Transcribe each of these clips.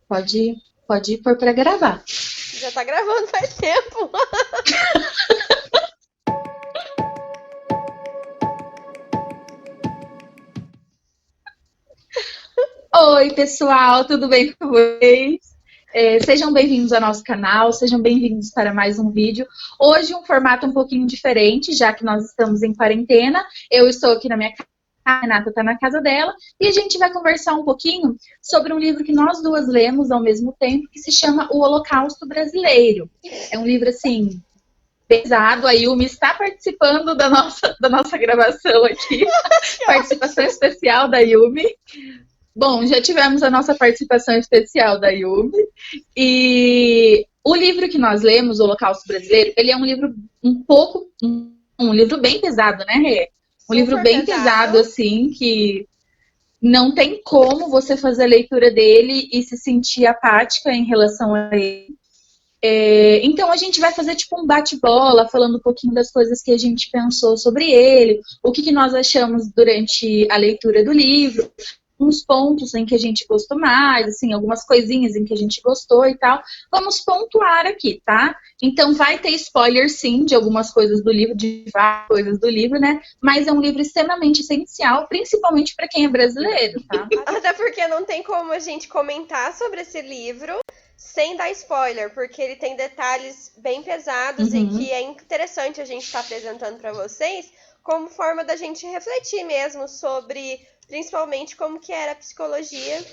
Pode, pode pôr pra gravar. Já tá gravando faz tempo. Oi, pessoal, tudo bem com vocês? Sejam bem-vindos ao nosso canal, sejam bem-vindos para mais um vídeo. Hoje um formato um pouquinho diferente, já que nós estamos em quarentena. Eu estou aqui na minha casa, a Renata está na casa dela, e a gente vai conversar um pouquinho sobre um livro que nós duas lemos ao mesmo tempo, que se chama O Holocausto Brasileiro. É um livro, assim, pesado. A Yumi está participando da nossa gravação aqui. Que Participação ótimo. especial da Yumi. Bom, já tivemos a nossa participação especial da Yumi. E o livro que nós lemos, O Holocausto Brasileiro, ele é um livro um livro bem pesado, né, Rê? Um livro Super bem pesado. pesado, assim, que não tem como você fazer a leitura dele e se sentir apática em relação a ele. Então a gente vai fazer tipo um bate-bola, falando um pouquinho das coisas que a gente pensou sobre ele, o que nós achamos durante a leitura do livro, uns pontos em que a gente gostou mais, assim, algumas coisinhas em que a gente gostou e tal. Vamos pontuar aqui, tá? Então vai ter spoiler sim de algumas coisas do livro, de várias coisas do livro, né? Mas é um livro extremamente essencial, principalmente para quem é brasileiro, tá? Até porque não tem como a gente comentar sobre esse livro sem dar spoiler, porque ele tem detalhes bem pesados e que Uhum. é interessante a gente estar apresentando para vocês como forma da gente refletir mesmo sobre, principalmente, como que era a psicologia,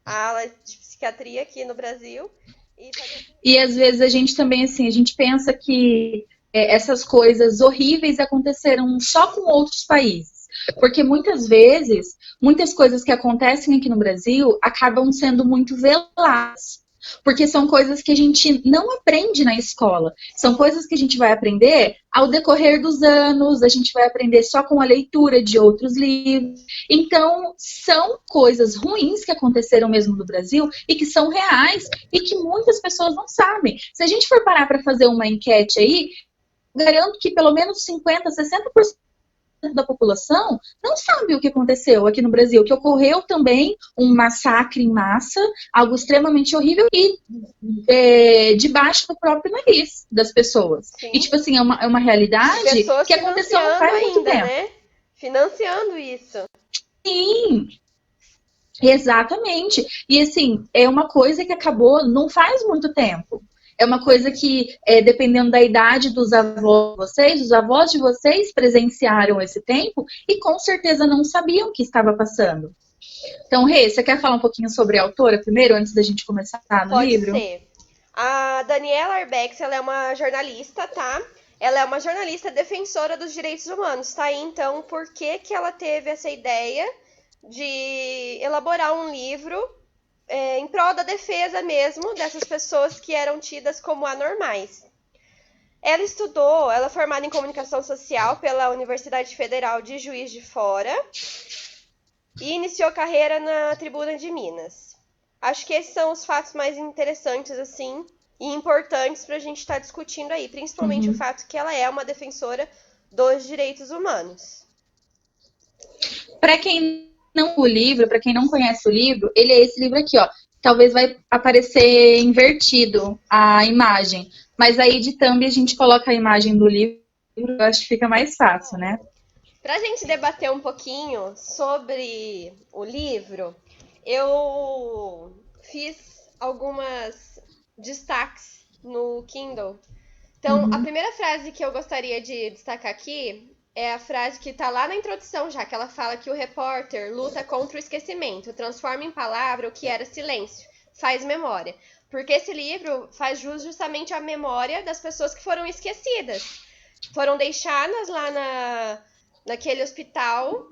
a ala de psiquiatria aqui no Brasil. E fazer... E às vezes a gente também, assim, a gente pensa que essas coisas horríveis aconteceram só com outros países. Porque muitas vezes, muitas coisas que acontecem aqui no Brasil acabam sendo muito veladas. Porque são coisas que a gente não aprende na escola. São Sim, coisas que a gente vai aprender ao decorrer dos anos, a gente vai aprender só com a leitura de outros livros. Então, são coisas ruins que aconteceram mesmo no Brasil e que são reais e que muitas pessoas não sabem. Se a gente for parar para fazer uma enquete aí, garanto que pelo menos 50, 60% da população não sabe o que aconteceu aqui no Brasil, que ocorreu também um massacre em massa, algo extremamente horrível e debaixo do próprio nariz das pessoas. E, sim. tipo assim, é uma E realidade pessoas que aconteceu não financiando faz muito ainda, tempo. né? Financiando isso. Sim, exatamente. E assim, é uma coisa que acabou não faz muito tempo. É uma coisa que, dependendo da idade dos avós de vocês, os avós de vocês presenciaram esse tempo e com certeza não sabiam o que estava passando. Então, Rê, você quer falar um pouquinho sobre a autora primeiro, antes da gente começar no Pode livro? ser. A Daniela Arbex, ela é uma jornalista, tá? Ela é uma jornalista defensora dos direitos humanos, tá aí então por que que ela teve essa ideia de elaborar um livro em prol da defesa mesmo dessas pessoas que eram tidas como anormais. Ela estudou, ela é formada em comunicação social pela Universidade Federal de Juiz de Fora e iniciou carreira na Tribuna de Minas. Acho que esses são os fatos mais interessantes, assim, e importantes para a gente estar discutindo aí, principalmente o Uhum. fato que ela é uma defensora dos direitos humanos. Para quem não o livro, para quem não conhece o livro, ele é esse livro aqui, ó. Talvez vai aparecer invertido a imagem, mas aí de thumb a gente coloca a imagem do livro, eu acho que fica mais fácil, né? Para a gente debater um pouquinho sobre o livro, eu fiz algumas destaques no Kindle. Então, a Uhum. primeira frase que eu gostaria de destacar aqui é a frase que está lá na introdução já, que ela fala que o repórter luta contra o esquecimento, transforma em palavra o que era silêncio, faz memória. Porque esse livro faz jus justamente à memória das pessoas que foram esquecidas. Foram deixadas lá naquele hospital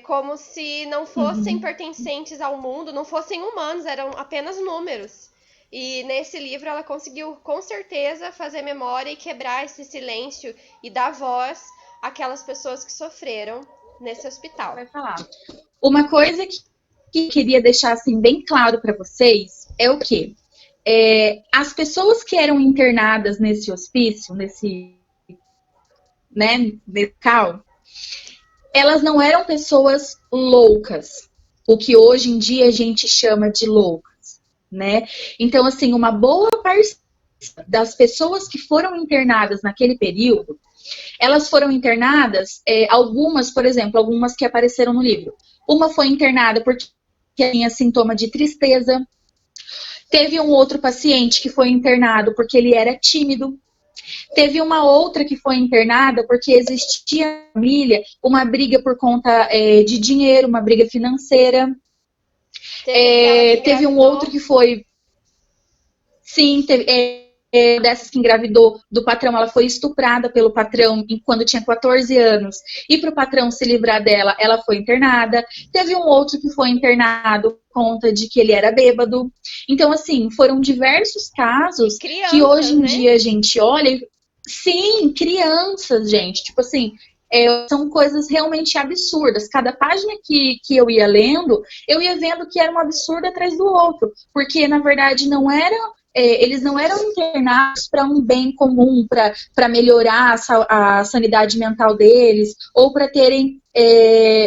como se não fossem Uhum. pertencentes ao mundo, não fossem humanos, eram apenas números. E nesse livro ela conseguiu com certeza fazer memória e quebrar esse silêncio e dar voz àquelas pessoas que sofreram nesse hospital. Vai falar. Uma coisa que queria deixar assim bem claro para vocês é o que as pessoas que eram internadas nesse hospício, nesse, né, local, elas não eram pessoas loucas, o que hoje em dia a gente chama de loucas. né? Então, assim, uma boa parte das pessoas que foram internadas naquele período, elas foram internadas, algumas, por exemplo, algumas que apareceram no livro. Uma foi internada porque tinha sintoma de tristeza. Teve um outro paciente que foi internado porque ele era tímido. Teve uma outra que foi internada porque existia na família uma briga por conta de dinheiro, uma briga financeira. Teve um outro que foi... Sim, dessas que engravidou do patrão, ela foi estuprada pelo patrão quando tinha 14 anos. E para o patrão se livrar dela, ela foi internada. Teve um outro que foi internado por conta de que ele era bêbado. Então, assim, foram diversos casos que hoje em dia a gente olha... Sim, crianças, gente. Tipo assim, são coisas realmente absurdas. Cada página que eu ia lendo, eu ia vendo que era um absurdo atrás do outro. Porque, na verdade, eles não eram internados para um bem comum, para melhorar a sanidade mental deles, ou para terem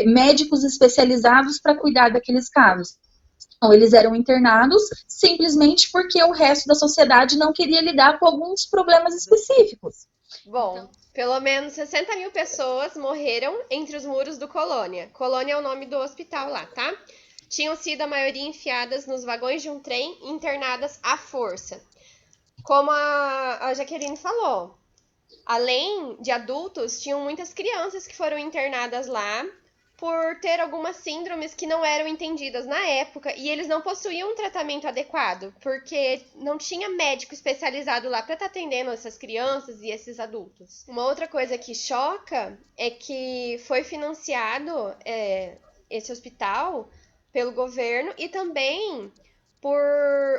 médicos especializados para cuidar daqueles casos. Não, eles eram internados simplesmente porque o resto da sociedade não queria lidar com alguns problemas específicos. Bom, então, pelo menos 60 mil pessoas morreram entre os muros do Colônia. Colônia é o nome do hospital lá, tá? Tinham sido a maioria enfiadas nos vagões de um trem e internadas à força. Como a Jaqueline falou, além de adultos, tinham muitas crianças que foram internadas lá por ter algumas síndromes que não eram entendidas na época e eles não possuíam um tratamento adequado, porque não tinha médico especializado lá para estar atendendo essas crianças e esses adultos. Uma outra coisa que choca é que foi financiado esse hospital pelo governo e também por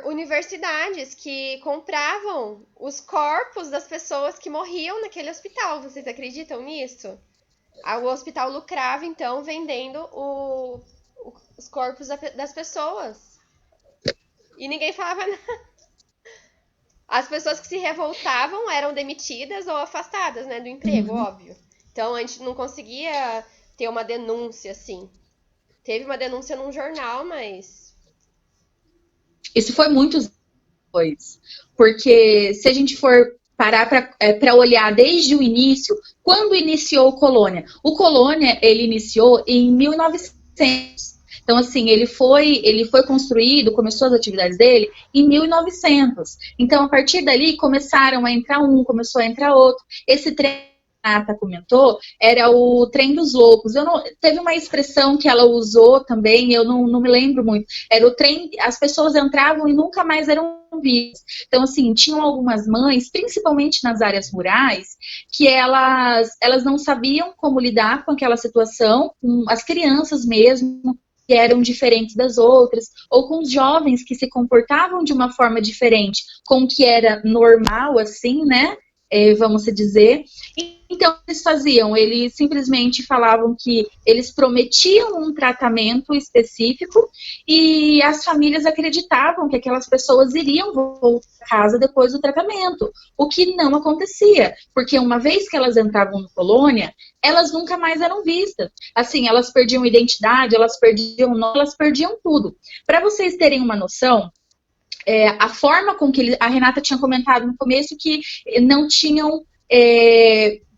universidades que compravam os corpos das pessoas que morriam naquele hospital. Vocês acreditam nisso? O hospital lucrava, então, vendendo os corpos das pessoas. E ninguém falava nada. As pessoas que se revoltavam eram demitidas ou afastadas, né, do emprego, óbvio. Então, a gente não conseguia ter uma denúncia, assim. Teve uma denúncia num jornal, mas... Isso foi muitos depois. Porque se a gente for parar para olhar desde o início, quando iniciou o Colônia? O Colônia, ele iniciou em 1900. Então, assim, ele foi construído, começou as atividades dele em 1900. Então, a partir dali, começaram a entrar começou a entrar outro. Esse trem que a Nata comentou era o trem dos loucos. Teve uma expressão que ela usou também, eu não me lembro muito. Era o trem, as pessoas entravam e nunca mais eram vistas. Então, assim, tinham algumas mães, principalmente nas áreas rurais, que elas não sabiam como lidar com aquela situação, com as crianças mesmo, que eram diferentes das outras, ou com os jovens que se comportavam de uma forma diferente, com o que era normal, assim, né? Vamos dizer. Então, eles faziam, eles simplesmente falavam que eles prometiam um tratamento específico e as famílias acreditavam que aquelas pessoas iriam voltar a casa depois do tratamento, o que não acontecia, porque uma vez que elas entravam no Colônia, elas nunca mais eram vistas. Assim, elas perdiam identidade, elas perdiam nome, elas perdiam tudo. Para vocês terem uma noção, a forma com que a Renata tinha comentado no começo que não tinham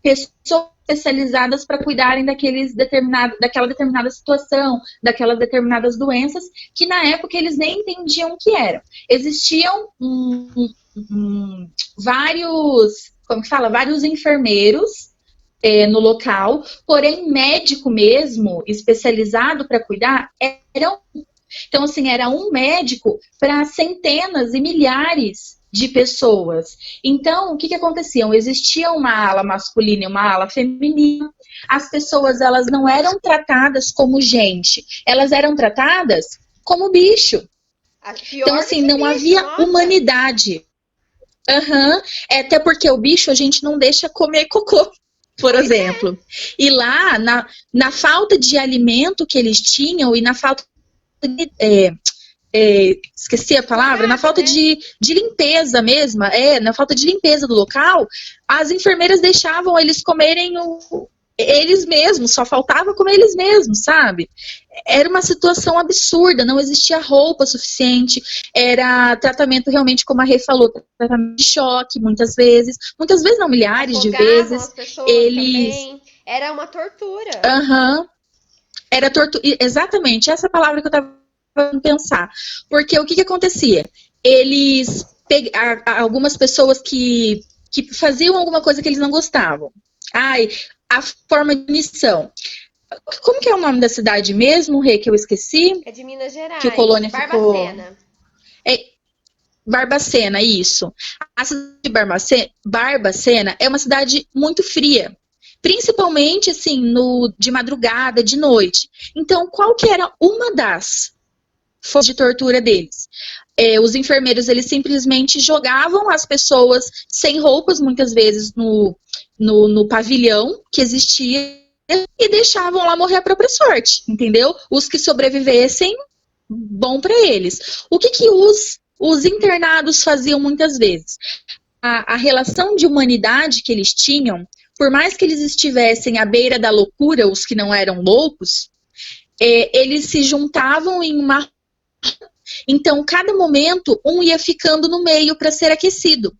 pessoas especializadas para cuidarem daquela determinada situação, daquelas determinadas doenças, que na época eles nem entendiam o que eram. Existiam vários enfermeiros no local, porém médico mesmo, especializado para cuidar, eram... Então, assim, era um médico para centenas e milhares de pessoas. Então, o que acontecia? Existia uma ala masculina e uma ala feminina. As pessoas, elas não eram tratadas como gente. Elas eram tratadas como bicho. Então, assim, não havia humanidade. Até porque o bicho a gente não deixa comer cocô, por exemplo. E lá, na falta de alimento que eles tinham e na falta esqueci a palavra, na falta de limpeza mesmo, na falta de limpeza do local, as enfermeiras deixavam eles comerem eles mesmos, só faltava comer eles mesmos, sabe? Era uma situação absurda, não existia roupa suficiente, era tratamento realmente, como a Rê falou, tratamento de choque, muitas vezes não, milhares de Afogavam vezes, as pessoas eles... também. Era uma tortura. Aham, era tortura, exatamente, essa palavra que eu estava tentando pensar, porque o que acontecia? Eles, algumas pessoas que faziam alguma coisa que eles não gostavam, ai, a forma de punição. Como que é o nome da cidade mesmo, Rê, que eu esqueci? É de Minas Gerais. Que o Colônia Barbacena. ficou... É, Barbacena, isso. A cidade de Barbacena é uma cidade muito fria. Principalmente, assim, de madrugada, de noite. Então, qual que era uma das formas de tortura deles? Os enfermeiros, eles simplesmente jogavam as pessoas sem roupas, muitas vezes, no pavilhão que existia e deixavam lá morrer a própria sorte, entendeu? Os que sobrevivessem, bom para eles. O que os internados faziam muitas vezes? A relação de humanidade que eles tinham, por mais que eles estivessem à beira da loucura, os que não eram loucos, eles se juntavam em uma... Então, cada momento, um ia ficando no meio para ser aquecido.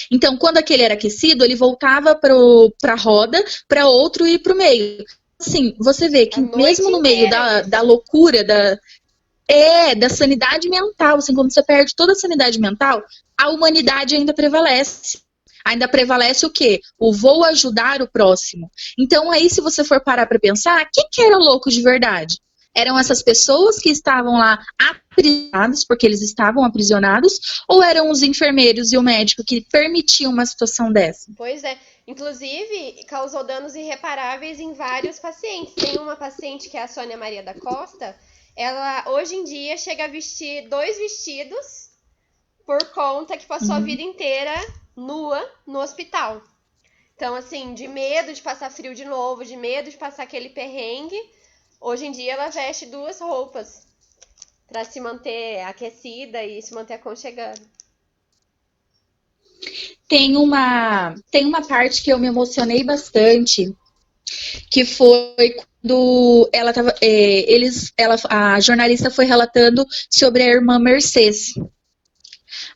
Então, quando aquele era aquecido, ele voltava para a roda, para outro ir para o meio. Assim, você vê que mesmo no meio da loucura, da sanidade mental, assim, quando você perde toda a sanidade mental, a humanidade ainda prevalece. Ainda prevalece o quê? O vou ajudar o próximo. Então, aí, se você for parar para pensar, quem que era louco de verdade? Eram essas pessoas que estavam lá aprisionadas, porque eles estavam aprisionados, ou eram os enfermeiros e o médico que permitiam uma situação dessa? Pois é. Inclusive, causou danos irreparáveis em vários pacientes. Tem uma paciente que é a Sônia Maria da Costa, ela hoje em dia chega a vestir 2 vestidos por conta que passou a vida inteira nua no hospital. Então, assim, de medo de passar frio de novo, de medo de passar aquele perrengue, hoje em dia ela veste 2 roupas para se manter aquecida e se manter aconchegando. Tem uma parte que eu me emocionei bastante, que foi quando ela tava, a jornalista foi relatando sobre a irmã Mercedes.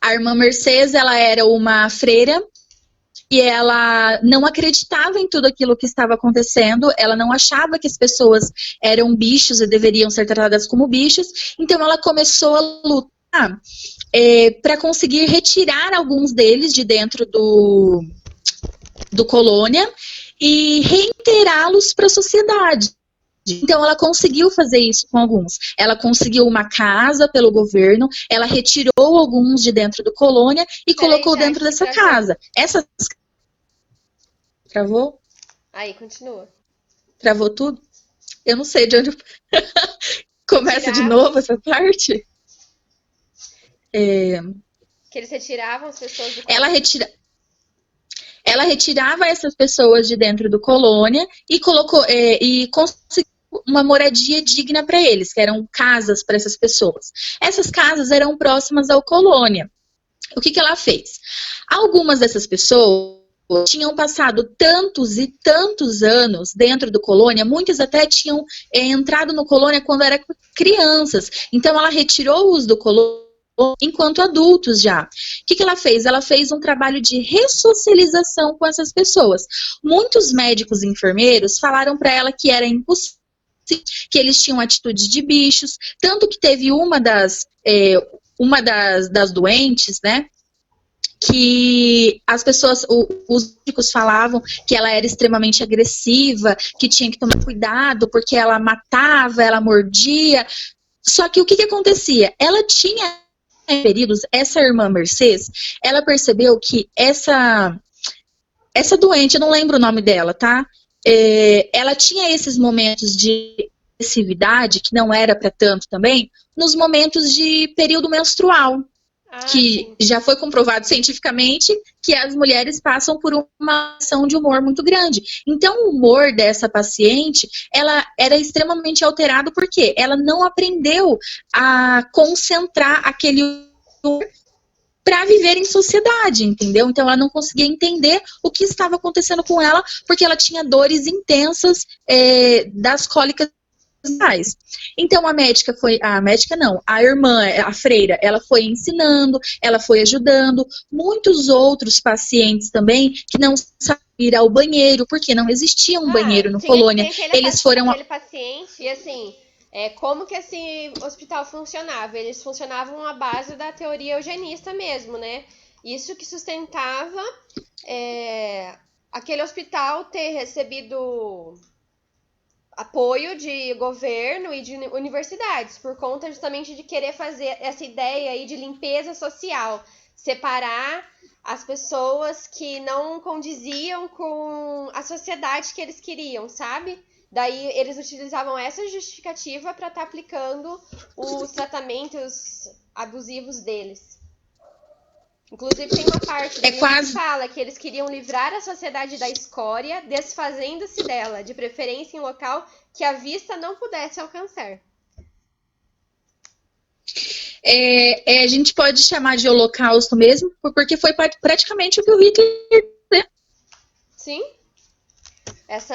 A irmã Mercedes, ela era uma freira e ela não acreditava em tudo aquilo que estava acontecendo, ela não achava que as pessoas eram bichos e deveriam ser tratadas como bichos, então ela começou a lutar para conseguir retirar alguns deles de dentro do Colônia e reintegrá-los para a sociedade. Então, ela conseguiu fazer isso com alguns. Ela conseguiu uma casa pelo governo, ela retirou alguns de dentro do Colônia e colocou dentro dessa casa. Essa... Travou? Aí, continua. Travou tudo? Eu não sei de onde... Começa de novo essa parte? Que eles retiravam as pessoas do Colônia. Ela retirava essas pessoas de dentro do Colônia e colocou e conseguiu uma moradia digna para eles, que eram casas para essas pessoas. Essas casas eram próximas ao Colônia. O que ela fez? Algumas dessas pessoas tinham passado tantos e tantos anos dentro do Colônia, muitas até tinham entrado no Colônia quando eram crianças. Então ela retirou-os do Colônia enquanto adultos já. O que ela fez? Ela fez um trabalho de ressocialização com essas pessoas. Muitos médicos e enfermeiros falaram para ela que era impossível, que eles tinham atitudes de bichos, tanto que teve uma das doentes, né, que as pessoas, os médicos falavam que ela era extremamente agressiva, que tinha que tomar cuidado porque ela matava, ela mordia. Só que o que acontecia? Ela tinha períodos, essa irmã Mercedes, ela percebeu que essa doente, eu não lembro o nome dela, tá? Ela tinha esses momentos de agressividade, que não era para tanto também, nos momentos de período menstrual, que já foi comprovado cientificamente que as mulheres passam por uma ação de humor muito grande. Então, o humor dessa paciente, ela era extremamente alterado porque ela não aprendeu a concentrar aquele humor para viver em sociedade, entendeu? Então ela não conseguia entender o que estava acontecendo com ela, porque ela tinha dores intensas das cólicas vaginais. Então a irmã, a freira, ela foi ensinando, ela foi ajudando, muitos outros pacientes também que não sabiam ir ao banheiro, porque não existia um banheiro no Colônia. Eles foram aquele paciente, e assim, como que esse hospital funcionava? Eles funcionavam à base da teoria eugenista mesmo, né? Isso que sustentava aquele hospital ter recebido apoio de governo e de universidades, por conta justamente de querer fazer essa ideia aí de limpeza social, separar as pessoas que não condiziam com a sociedade que eles queriam, sabe? Daí eles utilizavam essa justificativa para estar aplicando os tratamentos abusivos deles. Inclusive tem uma parte do livro que fala que eles queriam livrar a sociedade da escória, desfazendo-se dela, de preferência em local que a vista não pudesse alcançar. A gente pode chamar de holocausto mesmo, porque foi praticamente o que o Hitler fez. Sim.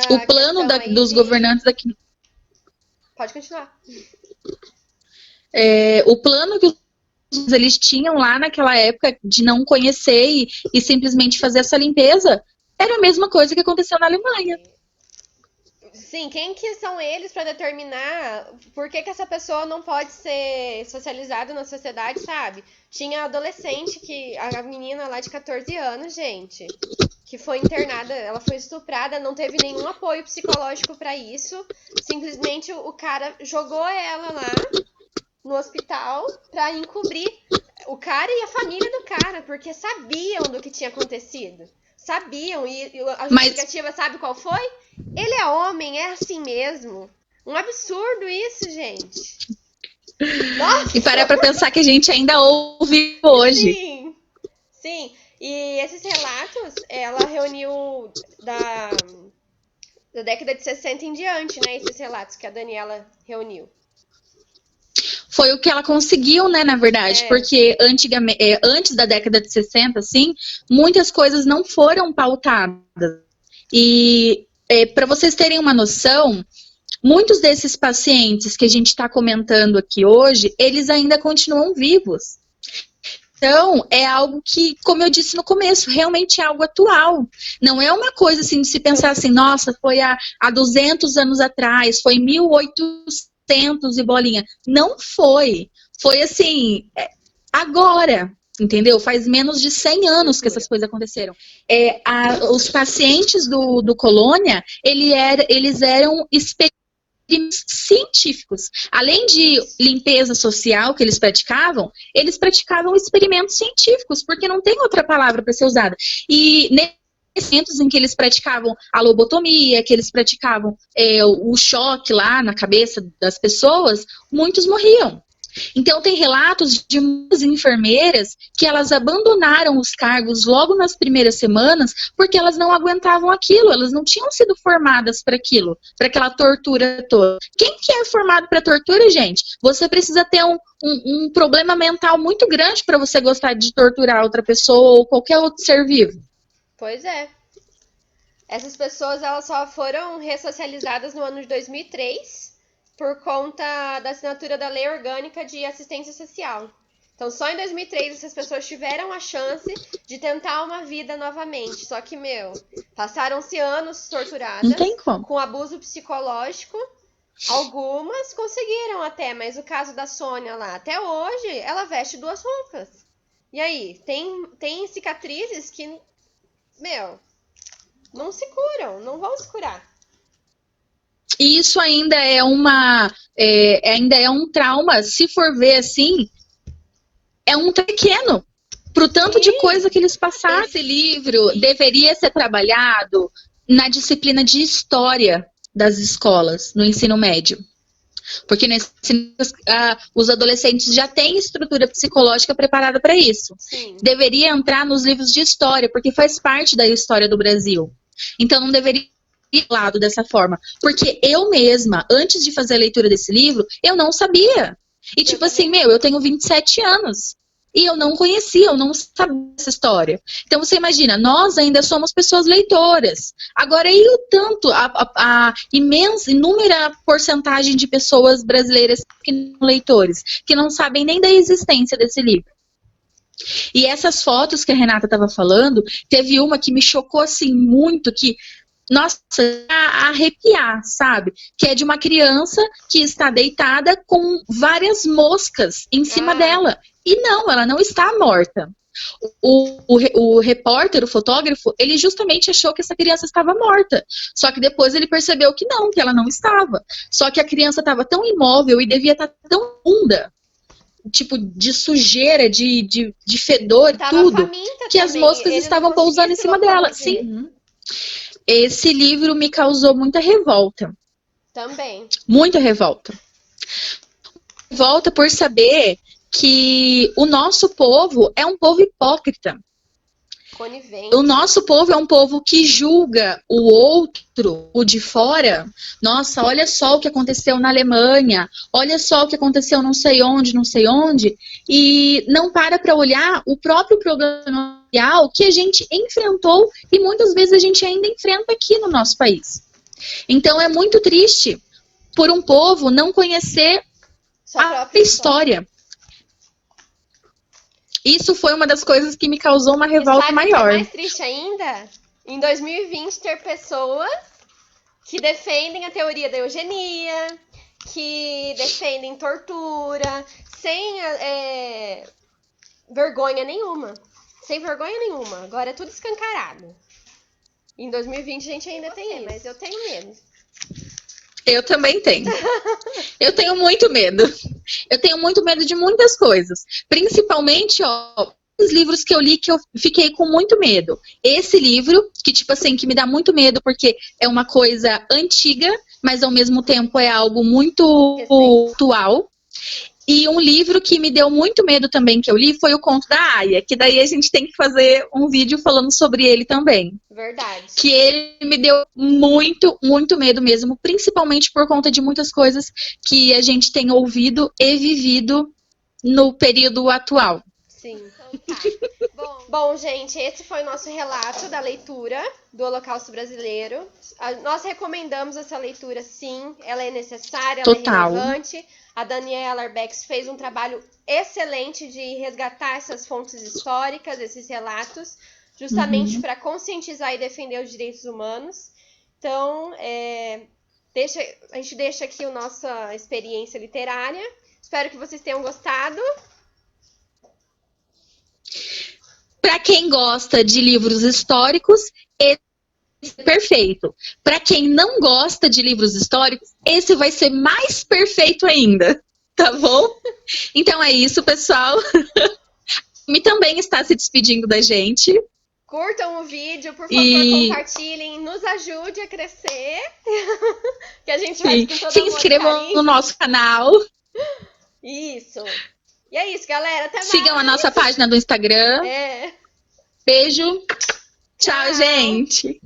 O plano dos governantes daqui. Pode continuar. O plano que eles tinham lá naquela época de não conhecer e simplesmente fazer essa limpeza era a mesma coisa que aconteceu na Alemanha. Sim, quem que são eles para determinar por que essa pessoa não pode ser socializada na sociedade, sabe? Tinha adolescente, a menina lá de 14 anos, gente, que foi internada, ela foi estuprada, não teve nenhum apoio psicológico para isso, simplesmente o cara jogou ela lá no hospital para encobrir o cara e a família do cara, porque sabiam do que tinha acontecido. Sabiam, e a justificativa sabe qual foi? Ele é homem, é assim mesmo. Um absurdo isso, gente. Nossa! E parar pra pensar que a gente ainda ouve hoje. Sim, sim. E esses relatos, ela reuniu da década de 60 em diante, né? Esses relatos que a Daniela reuniu. Foi o que ela conseguiu, né, na verdade, porque antes da década de 60, assim, muitas coisas não foram pautadas. E para vocês terem uma noção, muitos desses pacientes que a gente está comentando aqui hoje, eles ainda continuam vivos. Então, é algo que, como eu disse no começo, realmente é algo atual. Não é uma coisa assim de se pensar assim, nossa, foi há 200 anos atrás, foi 1800 e bolinha. Não foi. Foi assim, agora, entendeu? Faz menos de 100 anos que essas coisas aconteceram. Os pacientes do Colônia, eles eram experimentos científicos. Além de limpeza social que eles praticavam experimentos científicos, porque não tem outra palavra para ser usada. E momentos em que eles praticavam a lobotomia, que eles praticavam o choque lá na cabeça das pessoas, muitos morriam. Então tem relatos de muitas enfermeiras que elas abandonaram os cargos logo nas primeiras semanas porque elas não aguentavam aquilo, elas não tinham sido formadas para aquilo, para aquela tortura toda. Quem que é formado para tortura, gente? Você precisa ter um problema mental muito grande para você gostar de torturar outra pessoa ou qualquer outro ser vivo. Pois é. Essas pessoas, elas só foram ressocializadas no ano de 2003 por conta da assinatura da Lei Orgânica de Assistência Social. Então, só em 2003 essas pessoas tiveram a chance de tentar uma vida novamente. Só que, passaram-se anos torturadas, com abuso psicológico. Algumas conseguiram até, mas o caso da Sônia lá, até hoje, ela veste 2 roupas. E aí, tem cicatrizes que, não se curam, não vão se curar. E isso ainda é um trauma, se for ver assim, é um pequeno pro tanto de coisa que eles passaram. Esse livro deveria ser trabalhado na disciplina de história das escolas, no ensino médio. Porque os adolescentes já têm estrutura psicológica preparada para isso. Sim. Deveria entrar nos livros de história, porque faz parte da história do Brasil. Então não deveria lado dessa forma, porque eu mesma, antes de fazer a leitura desse livro, eu não sabia. E tipo assim, eu tenho 27 anos E eu não conhecia, eu não sabia essa história. Então você imagina, nós ainda somos pessoas leitoras. Agora, e o tanto, a imensa, inúmera porcentagem de pessoas brasileiras que não são leitores, que não sabem nem da existência desse livro. E essas fotos que a Renata estava falando, teve uma que me chocou assim muito, que, nossa, a arrepiar, sabe? Que é de uma criança que está deitada com várias moscas em cima dela. E não, ela não está morta. O repórter, o fotógrafo, ele justamente achou que essa criança estava morta. Só que depois ele percebeu que não, que ela não estava. Só que a criança estava tão imóvel e devia estar tão funda, tipo, de sujeira, de fedor, tudo, que as moscas estavam pousando em cima dela. Sim. Esse livro me causou muita revolta. Também. Muita revolta. Revolta por saber que o nosso povo é um povo hipócrita. Conivente. O nosso povo é um povo que julga o outro, o de fora. Nossa, olha só o que aconteceu na Alemanha, olha só o que aconteceu não sei onde, e não para olhar o próprio problema social que a gente enfrentou e muitas vezes a gente ainda enfrenta aqui no nosso país. Então é muito triste por um povo não conhecer a história. Isso foi uma das coisas que me causou uma revolta maior. O que é mais triste ainda? Em 2020 ter pessoas que defendem a teoria da eugenia, que defendem tortura, sem vergonha nenhuma. Sem vergonha nenhuma. Agora é tudo escancarado. Em 2020 a gente ainda tem isso. Mas eu tenho medo. Eu também tenho. Eu tenho muito medo. Eu tenho muito medo de muitas coisas. Principalmente, os livros que eu li que eu fiquei com muito medo. Esse livro, que tipo assim, que me dá muito medo porque é uma coisa antiga, mas ao mesmo tempo é algo muito atual. E um livro que me deu muito medo também que eu li foi o Conto da Aia, que daí a gente tem que fazer um vídeo falando sobre ele também. Verdade. Que ele me deu muito, muito medo mesmo, principalmente por conta de muitas coisas que a gente tem ouvido e vivido no período atual. Sim. Então, Bom, gente, esse foi o nosso relato da leitura do Holocausto Brasileiro. Nós recomendamos essa leitura, sim. Ela é necessária, Total. Ela é relevante. A Daniela Arbex fez um trabalho excelente de resgatar essas fontes históricas, esses relatos, justamente para conscientizar e defender os direitos humanos. Então, a gente deixa aqui a nossa experiência literária. Espero que vocês tenham gostado. Para quem gosta de livros históricos, esse é perfeito. Para quem não gosta de livros históricos, esse vai ser mais perfeito ainda, tá bom? Então é isso, pessoal. Me também está se despedindo da gente. Curtam o vídeo, por favor, compartilhem, nos ajude a crescer, que a gente vai com todo se inscrevam no nosso canal. Isso. E é isso, galera. Até mais. Sigam a nossa página do Instagram. É. Beijo. Tchau, gente.